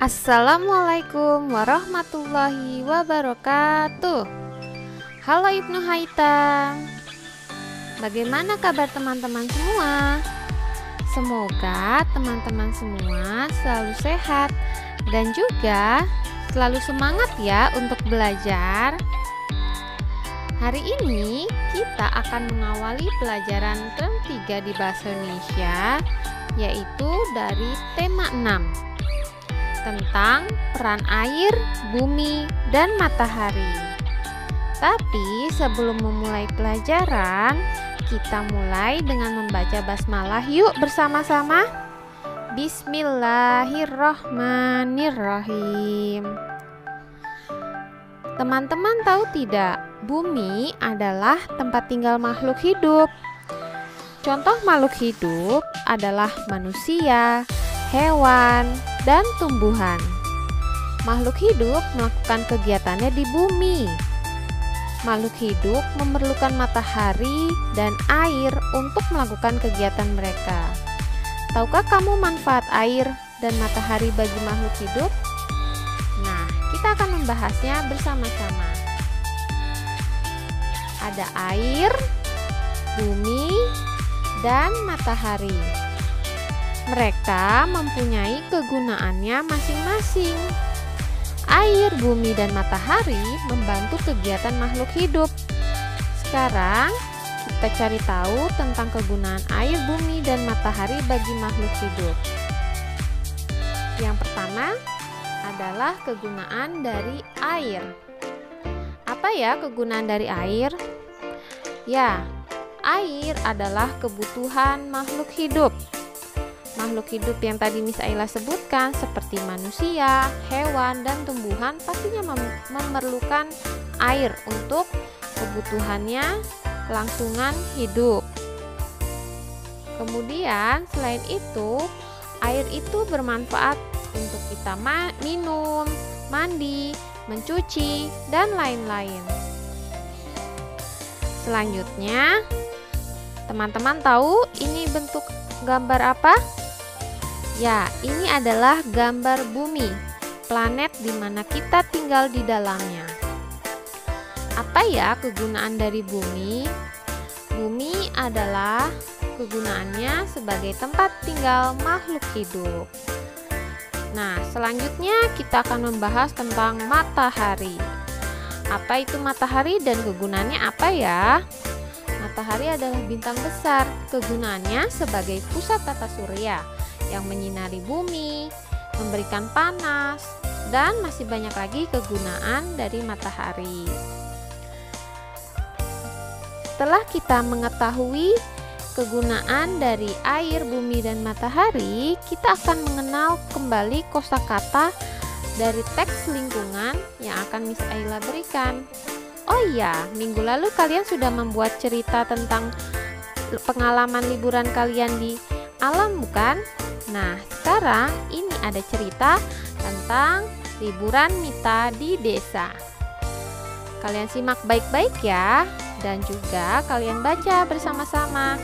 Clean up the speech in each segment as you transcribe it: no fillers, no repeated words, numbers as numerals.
Assalamualaikum warahmatullahi wabarakatuh. Halo Ibnu Haitham. Bagaimana kabar teman-teman semua? Semoga teman-teman semua selalu sehat dan juga selalu semangat ya untuk belajar. Hari ini kita akan mengawali pelajaran term 3 di Bahasa Indonesia, yaitu dari tema 6 tentang peran air, bumi, dan matahari. Tapi sebelum memulai pelajaran, kita mulai dengan membaca basmalah yuk bersama-sama. Bismillahirrahmanirrahim. Teman-teman tahu tidak, bumi adalah tempat tinggal makhluk hidup. Contoh makhluk hidup adalah manusia, hewan, dan tumbuhan. Makhluk hidup melakukan kegiatannya di bumi. Makhluk hidup memerlukan matahari dan air untuk melakukan kegiatan mereka. Tahukah kamu manfaat air dan matahari bagi makhluk hidup? Nah, kita akan membahasnya bersama-sama. Ada air, bumi, dan matahari. Mereka mempunyai kegunaannya masing-masing. Air, bumi, dan matahari membantu kegiatan makhluk hidup. Sekarang, kita cari tahu tentang kegunaan air, bumi, dan matahari bagi makhluk hidup. Yang pertama adalah kegunaan dari air. Apa ya kegunaan dari air? Ya, air adalah kebutuhan makhluk hidup. Makhluk hidup yang tadi Miss Aila sebutkan seperti manusia, hewan, dan tumbuhan pastinya memerlukan air untuk kebutuhannya kelangsungan hidup. Kemudian selain itu, air itu bermanfaat untuk kita minum, mandi, mencuci, dan lain-lain. Selanjutnya, teman-teman tahu ini bentuk gambar apa? Ya, ini adalah gambar bumi, planet di mana kita tinggal di dalamnya. Apa ya kegunaan dari bumi? Bumi adalah kegunaannya sebagai tempat tinggal makhluk hidup. Nah, selanjutnya kita akan membahas tentang matahari. Apa itu matahari dan kegunaannya apa ya? Matahari adalah bintang besar, kegunaannya sebagai pusat tata surya yang menyinari bumi, memberikan panas, dan masih banyak lagi kegunaan dari matahari. Setelah kita mengetahui kegunaan dari air, bumi, dan matahari, kita akan mengenal kembali kosakata dari teks lingkungan yang akan Miss Aila berikan. Oh iya, minggu lalu kalian sudah membuat cerita tentang pengalaman liburan kalian di alam, bukan? Nah, sekarang ini ada cerita tentang liburan Mita di desa. Kalian simak baik-baik ya, dan juga kalian baca bersama-sama.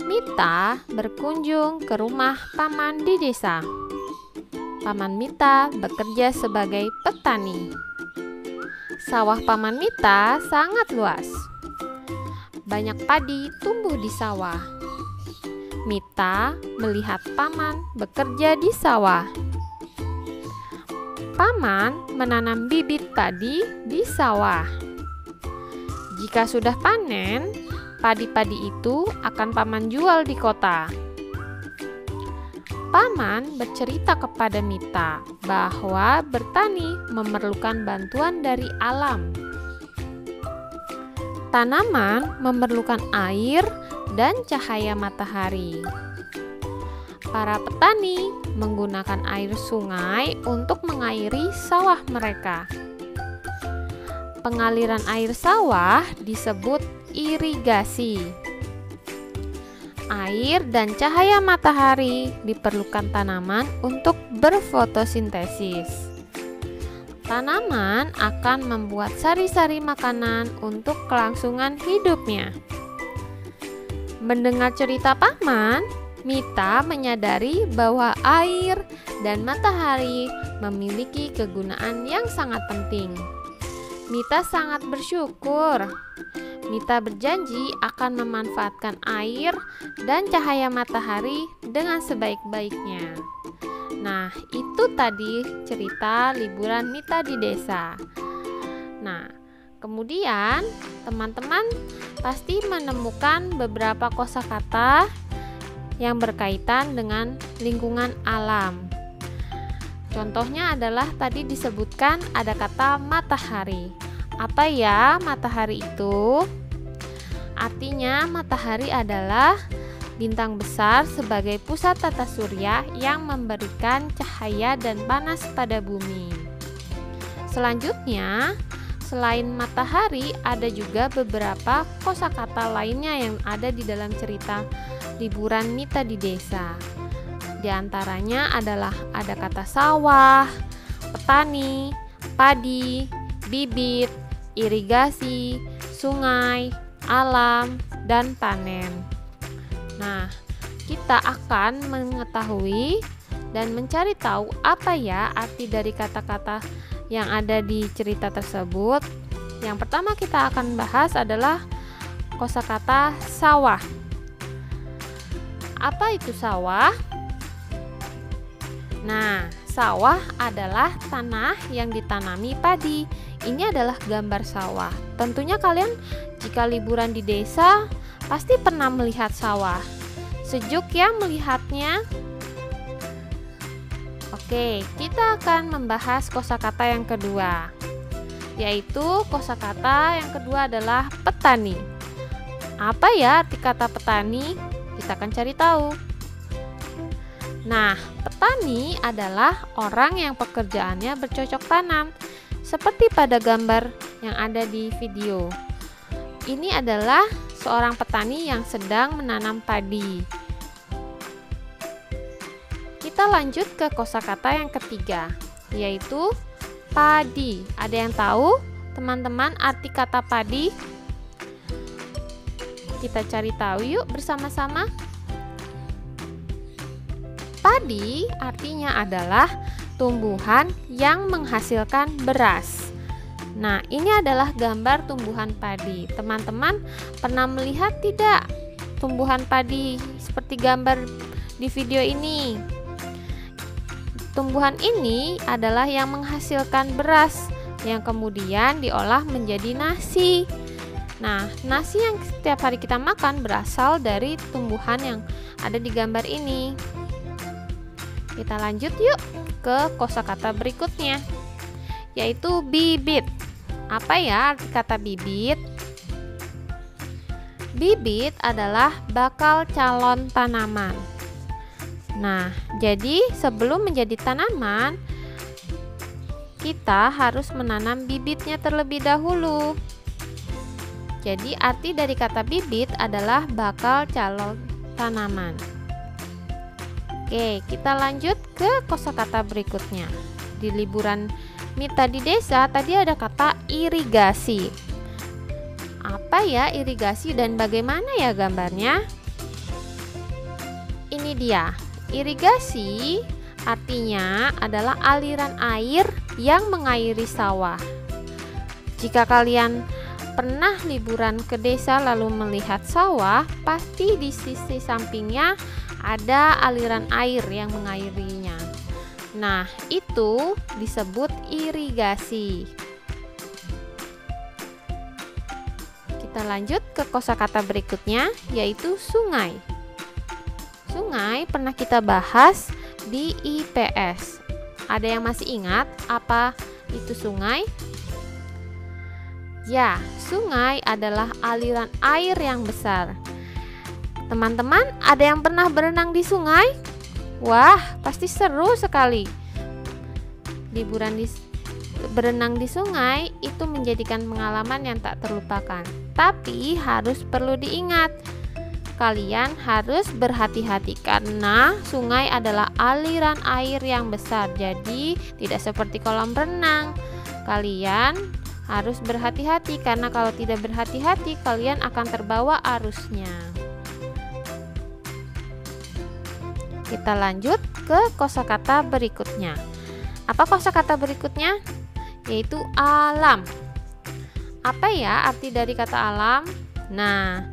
Mita berkunjung ke rumah paman di desa. Paman Mita bekerja sebagai petani. Sawah paman Mita sangat luas. Banyak padi tumbuh di sawah. Mita melihat paman bekerja di sawah. Paman menanam bibit padi di sawah. Jika sudah panen, padi-padi itu akan paman jual di kota. Paman bercerita kepada Mita bahwa bertani memerlukan bantuan dari alam. Tanaman memerlukan air dan cahaya matahari. Para petani menggunakan air sungai untuk mengairi sawah mereka. Pengaliran air sawah disebut irigasi. Air dan cahaya matahari diperlukan tanaman untuk berfotosintesis. Tanaman akan membuat sari-sari makanan untuk kelangsungan hidupnya. Mendengar cerita paman, Mita menyadari bahwa air dan matahari memiliki kegunaan yang sangat penting. Mita sangat bersyukur. Mita berjanji akan memanfaatkan air dan cahaya matahari dengan sebaik-baiknya. Nah, itu tadi cerita liburan Mita di desa. Nah, kemudian teman-teman pasti menemukan beberapa kosakata yang berkaitan dengan lingkungan alam. Contohnya adalah tadi disebutkan ada kata matahari. Apa ya matahari itu? Artinya matahari adalah bintang besar sebagai pusat tata surya yang memberikan cahaya dan panas pada bumi. Selanjutnya, selain matahari ada juga beberapa kosakata lainnya yang ada di dalam cerita liburan Mita di desa. Di antaranya adalah ada kata sawah, petani, padi, bibit, irigasi, sungai, alam, dan panen. Nah, kita akan mengetahui dan mencari tahu apa ya arti dari kata-kata yang ada di cerita tersebut. Yang pertama kita akan bahas adalah kosakata sawah. Apa itu sawah? Nah, sawah adalah tanah yang ditanami padi. Ini adalah gambar sawah. Tentunya kalian jika liburan di desa pasti pernah melihat sawah. Sejuk ya melihatnya. Oke, kita akan membahas kosakata yang kedua. Yaitu kosakata yang kedua adalah petani. Apa ya arti kata petani? Kita akan cari tahu. Nah, petani adalah orang yang pekerjaannya bercocok tanam, seperti pada gambar yang ada di video. Ini adalah seorang petani yang sedang menanam padi. Kita lanjut ke kosakata yang ketiga, yaitu padi. Ada yang tahu, teman-teman, arti kata padi? Kita cari tahu yuk bersama-sama. Padi artinya adalah tumbuhan yang menghasilkan beras. Nah, ini adalah gambar tumbuhan padi. Teman-teman pernah melihat tidak tumbuhan padi seperti gambar di video ini? Tumbuhan ini adalah yang menghasilkan beras yang kemudian diolah menjadi nasi. Nah, nasi yang setiap hari kita makan berasal dari tumbuhan yang ada di gambar ini. Kita lanjut yuk ke kosakata berikutnya, yaitu bibit. Apa ya arti kata bibit? Bibit adalah bakal calon tanaman. Nah, jadi sebelum menjadi tanaman, kita harus menanam bibitnya terlebih dahulu. Jadi arti dari kata bibit adalah bakal calon tanaman. Oke, kita lanjut ke kosakata berikutnya. Di liburan Mita di desa tadi ada kata irigasi. Apa ya irigasi dan bagaimana ya gambarnya? Ini dia. Irigasi artinya adalah aliran air yang mengairi sawah. Jika kalian pernah liburan ke desa lalu melihat sawah, pasti di sisi sampingnya ada aliran air yang mengairinya. Nah, itu disebut irigasi. Kita lanjut ke kosakata berikutnya, yaitu sungai. Sungai pernah kita bahas di IPS. Ada yang masih ingat apa itu sungai? Ya, sungai adalah aliran air yang besar. Teman-teman, ada yang pernah berenang di sungai? Wah, pasti seru sekali. Berenang di sungai itu menjadikan pengalaman yang tak terlupakan. Tapi harus perlu diingat, kalian harus berhati-hati karena sungai adalah aliran air yang besar. Jadi tidak seperti kolam renang. Kalian harus berhati-hati karena kalau tidak berhati-hati kalian akan terbawa arusnya. Kita lanjut ke kosakata berikutnya. Apa kosakata berikutnya? Yaitu alam. Apa ya arti dari kata alam? Nah,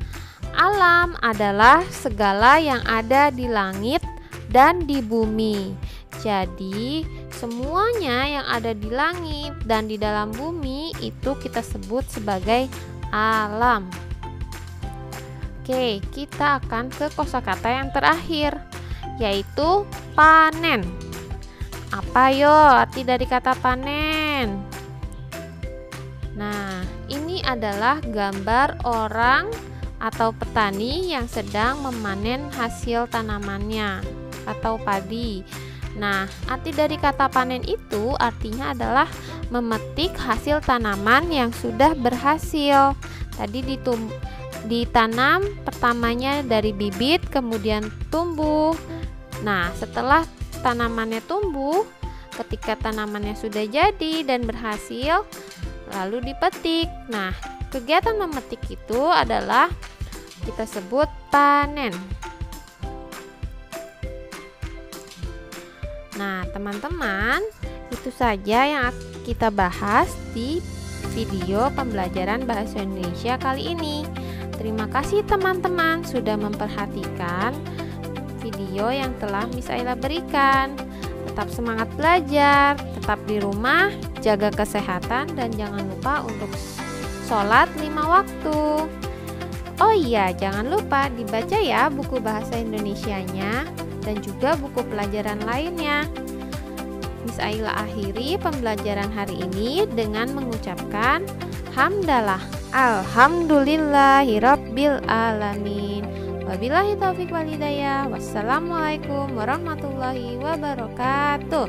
alam adalah segala yang ada di langit dan di bumi. Jadi, semuanya yang ada di langit dan di dalam bumi itu kita sebut sebagai alam. Oke, kita akan ke kosakata yang terakhir, yaitu panen. Apa yo arti dari kata panen? Nah, ini adalah gambar orang atau petani yang sedang memanen hasil tanamannya atau padi. Nah, arti dari kata panen itu artinya adalah memetik hasil tanaman yang sudah berhasil. Tadi ditanam pertamanya dari bibit, kemudian tumbuh. Nah, setelah tanamannya tumbuh, ketika tanamannya sudah jadi dan berhasil, lalu dipetik. Nah, kegiatan memetik itu adalah kita sebut panen. Nah, teman-teman, itu saja yang kita bahas di video pembelajaran Bahasa Indonesia kali ini. Terima kasih teman-teman sudah memperhatikan video yang telah Miss Ayla berikan. Tetap semangat belajar, tetap di rumah, jaga kesehatan, dan jangan lupa untuk sholat 5 waktu. Oh iya, jangan lupa dibaca ya buku bahasa Indonesianya dan juga buku pelajaran lainnya. Miss Ayla akhiri pembelajaran hari ini dengan mengucapkan hamdalah, alhamdulillahirabbil alamin. Wabillahi taufiq wal hidayah. Wassalamualaikum warahmatullahi wabarakatuh.